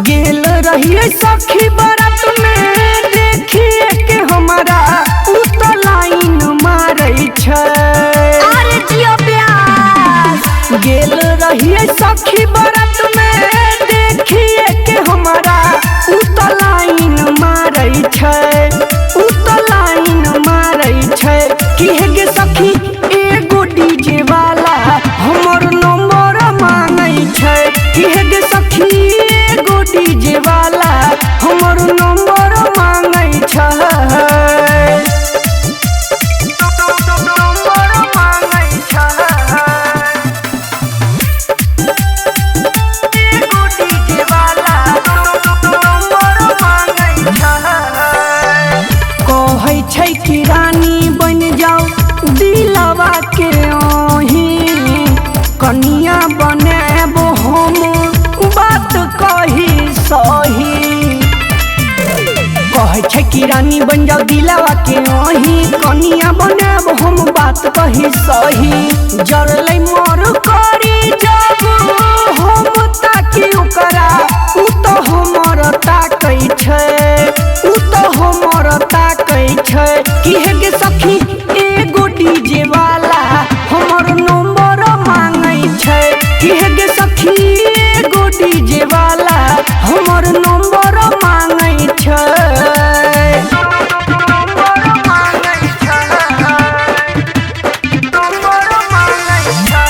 गेल रहिए सखी बारात में, देखिए के हमारा उत लाइन मारै छै। अरे जियो प्यास। गेल रहिए सखी बारात में, देखिए के हमारा उत लाइन मारै छै, उत लाइन मारै छै। की है गे सखी एगो डीजे वाला हमर नंबर मांगै छै। की है गे सखी एगो डीजे वाला हमर नंबर मांगै छै, नंबर मांगै छै। एगो डीजे वाला नंबर मांगै छै। कहै छै कि रानी बन जाओ दिलवा के ओही, कनिया बनाबो हम बात कही सही। कहै छै कि रानी बन जाओ दिलवा के ओही, कनिया बनाबो हम बात कही सही। जरलै मोर करी जब हम ताकि ओकरा, उ तो हमर ताकै छै, उ तो हमर ताकै छै। की है गे सखी एगो डीजे वाला हमर नंबर मांगै छै। की है गे सखी एगो डीजे वाला हमर नंबर मांगै छै, नंबर मांगै छै, नंबर मांगै छै।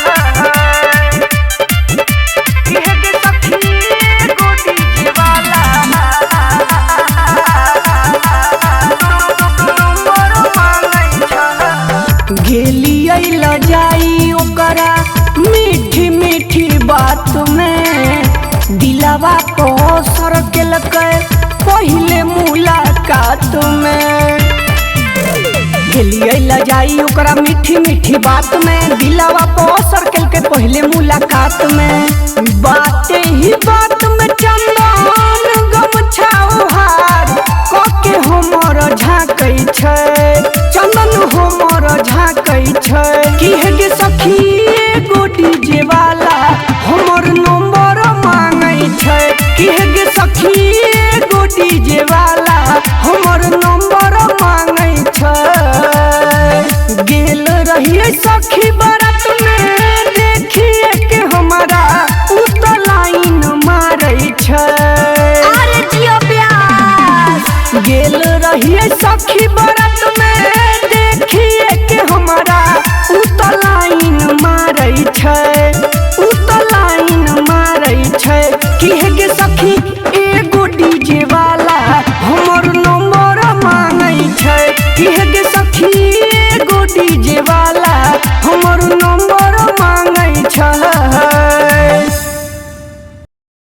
की है गे सखी एगो डीजे वाला नंबर मांगै छै। गेलियै लजाई ओकरा मीठी मीठी बात में, दिलवा को असर केलकै पहले मुलाकात में। गेलियै लजाई ओकरा मीठी मीठी बात में, दिलवा को असर केलकै पहले मुलाकात में। बाते ही बात में चंदन गमछा हार कके हमर झाँकै छै, चंदन हमर झाँकै छै। की है गे सखी एगो डीजे वाला हमर नंबर मांगै छै। की है गे सखी एगो डीजे वाला हमर नंबर मांगै छै। गेल रहिए सखी बारात में, देखिए के हमारा उत लाइन मारै छै। अरे जियो प्यास। गेल रहिए सखी बारात में, देखिए के हमारा उत लाइन मारै छै, उत लाइन मारै छै। की है गे सखी एगो डीजे वाला हमर नंबर मांगै छै। की है गे सखी एगो डीजे वाला